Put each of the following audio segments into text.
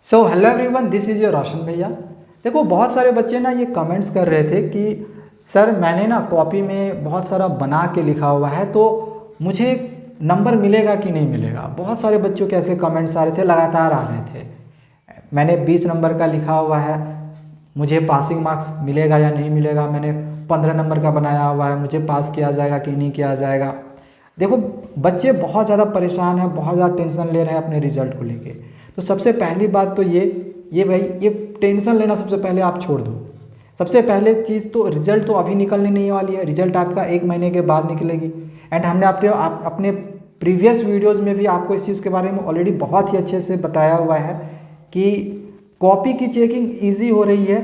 So hello everyone, this is your Roshan भैया। देखो, बहुत सारे बच्चे ना ये कमेंट्स कर रहे थे कि सर मैंने ना कॉपी में बहुत सारा बना के लिखा हुआ है, तो मुझे नंबर मिलेगा कि नहीं मिलेगा। बहुत सारे बच्चों के ऐसे कमेंट्स आ रहे थे, लगातार आ रहे थे। मैंने 20 नंबर का लिखा हुआ है, मुझे पासिंग मार्क्स मिलेगा या नहीं मिलेगा। मैंने 15 नंबर का बनाया हुआ है, मुझे पास किया जाएगा कि नहीं किया जाएगा। देखो, बच्चे बहुत ज़्यादा परेशान हैं, बहुत ज़्यादा टेंशन ले रहे हैं अपने रिजल्ट को लेके। तो सबसे पहली बात तो ये भाई, ये टेंशन लेना सबसे पहले आप छोड़ दो। सबसे पहले चीज़ तो रिजल्ट तो अभी निकलने नहीं वाली है, रिजल्ट आपका 1 महीने के बाद निकलेगी। एंड हमने अपने प्रीवियस वीडियोस में भी आपको इस चीज़ के बारे में ऑलरेडी बहुत ही अच्छे से बताया हुआ है कि कॉपी की चेकिंग ईजी हो रही है,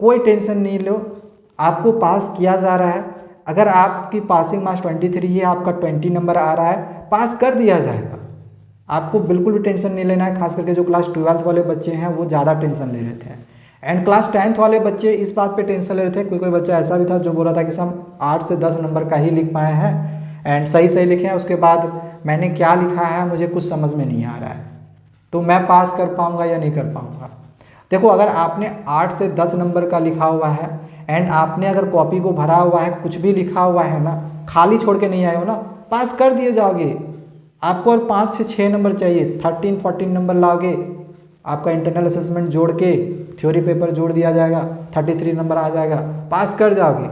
कोई टेंशन नहीं लो, आपको पास किया जा रहा है। अगर आपकी पासिंग मार्क्स 23 है, आपका 20 नंबर आ रहा है, पास कर दिया जाएगा। आपको बिल्कुल भी टेंशन नहीं लेना है। खास करके जो क्लास 12th वाले बच्चे हैं वो ज़्यादा टेंशन ले रहे थे, एंड क्लास 10th वाले बच्चे इस बात पे टेंशन ले रहे थे। कोई बच्चा ऐसा भी था जो बोल रहा था कि सर हम 8 से 10 नंबर का ही लिख पाए हैं एंड सही लिखे हैं, उसके बाद मैंने क्या लिखा है मुझे कुछ समझ में नहीं आ रहा है, तो मैं पास कर पाऊँगा या नहीं कर पाऊँगा। देखो, अगर आपने 8 से 10 नंबर का लिखा हुआ है एंड आपने अगर कॉपी को भरा हुआ है, कुछ भी लिखा हुआ है ना, खाली छोड़ के नहीं आए हो ना, पास कर दिए जाओगे। आपको और 5 से 6 नंबर चाहिए, 13-14 नंबर लाओगे, आपका इंटरनल असेसमेंट जोड़ के थ्योरी पेपर जोड़ दिया जाएगा, 33 नंबर आ जाएगा, पास कर जाओगे।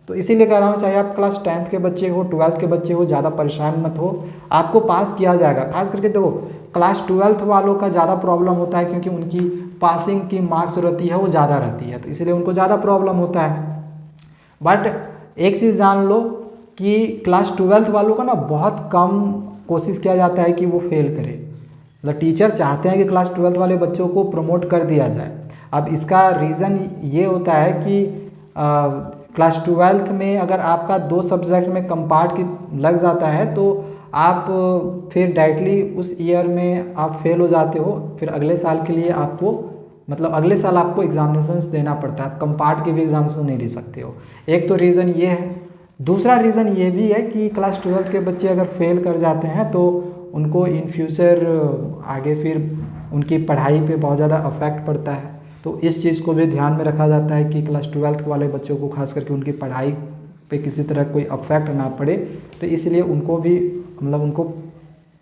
तो इसीलिए कह रहा हूँ, चाहे आप क्लास 10th के बच्चे हो, 12th के बच्चे हो, ज़्यादा परेशान मत हो, आपको पास किया जाएगा। खास करके देखो, क्लास 12th वालों का ज़्यादा प्रॉब्लम होता है क्योंकि उनकी पासिंग की मार्क्स रहती है वो ज़्यादा रहती है, तो इसलिए उनको ज़्यादा प्रॉब्लम होता है। बट एक चीज़ जान लो कि क्लास 12th वालों का ना बहुत कम कोशिश किया जाता है कि वो फेल करे। मतलब टीचर चाहते हैं कि क्लास 12th वाले बच्चों को प्रमोट कर दिया जाए। अब इसका रीज़न ये होता है कि क्लास 12th में अगर आपका 2 सब्जेक्ट में कंपार्ट की लग जाता है तो आप फिर डायरेक्टली उस ईयर में आप फेल हो जाते हो। फिर अगले साल के लिए आपको, मतलब अगले साल आपको एग्जामिनेशंस देना पड़ता है, आप कंपार्ट के भी एग्जामिनेशन नहीं दे सकते हो। एक तो रीज़न ये है। दूसरा रीज़न ये भी है कि क्लास 12th के बच्चे अगर फेल कर जाते हैं तो उनको इन फ्यूचर आगे फिर उनकी पढ़ाई पे बहुत ज़्यादा अफेक्ट पड़ता है। तो इस चीज़ को भी ध्यान में रखा जाता है कि क्लास 12th वाले बच्चों को खास करके उनकी पढ़ाई पे किसी तरह कोई अफेक्ट ना पड़े, तो इसलिए उनको भी, मतलब उनको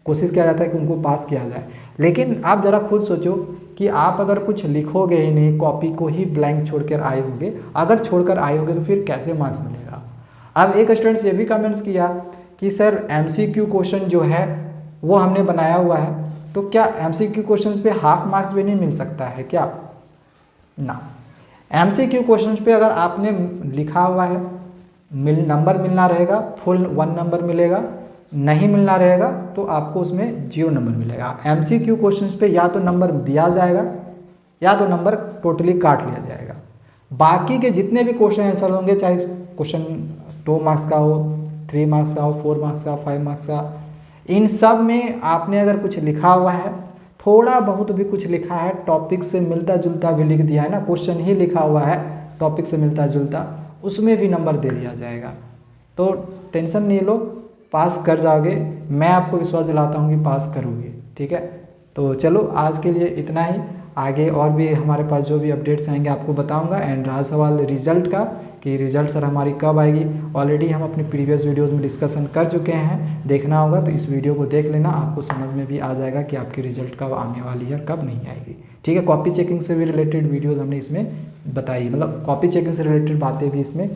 कोशिश किया जाता है कि उनको पास किया जाए। लेकिन आप ज़रा खुद सोचो कि आप अगर कुछ लिखोगे ही नहीं, कॉपी को ही ब्लैंक छोड़कर आए होगे, अगर छोड़कर आए होगे तो फिर कैसे मार्क्स मिलेगा। अब एक स्टूडेंट से भी कमेंट्स किया कि सर MCQ क्वेश्चन जो है वो हमने बनाया हुआ है, तो क्या MCQ क्वेश्चंस पे हाफ मार्क्स भी नहीं मिल सकता है क्या? ना, MCQ क्वेश्चंस पे अगर आपने लिखा हुआ है, नंबर मिलना रहेगा, फुल 1 नंबर मिलेगा, नहीं मिलना रहेगा तो आपको उसमें 0 नंबर मिलेगा। MCQ क्वेश्चंस पे या तो नंबर दिया जाएगा या तो नंबर टोटली काट लिया जाएगा। बाकी के जितने भी क्वेश्चन आंसर होंगे, चाहे क्वेश्चन 2 मार्क्स का हो, 3 मार्क्स का हो, 4 मार्क्स का, 5 मार्क्स का, इन सब में आपने अगर कुछ लिखा हुआ है, थोड़ा बहुत भी कुछ लिखा है, टॉपिक से मिलता जुलता भी लिख दिया है ना, क्वेश्चन ही लिखा हुआ है टॉपिक से मिलता जुलता, उसमें भी नंबर दे दिया जाएगा। तो टेंशन नहीं लो, पास कर जाओगे। मैं आपको विश्वास दिलाता हूँ कि पास करोगे। ठीक है, तो चलो आज के लिए इतना ही। आगे और भी हमारे पास जो भी अपडेट्स आएंगे आपको बताऊंगा। एंड रहा सवाल रिजल्ट का कि रिजल्ट सर हमारी कब आएगी, ऑलरेडी हम अपनी प्रीवियस वीडियोस में डिस्कशन कर चुके हैं, देखना होगा तो इस वीडियो को देख लेना, आपको समझ में भी आ जाएगा कि आपकी रिजल्ट कब आने वाली है, कब नहीं आएगी। ठीक है, कॉपी चेकिंग से भी रिलेटेड वीडियोज़ हमने इसमें बताई, मतलब कॉपी चेकिंग से रिलेटेड बातें भी इसमें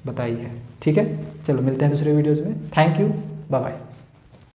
बताई है। ठीक है, चलो मिलते हैं दूसरे वीडियोज़ में। Thank you, bye bye.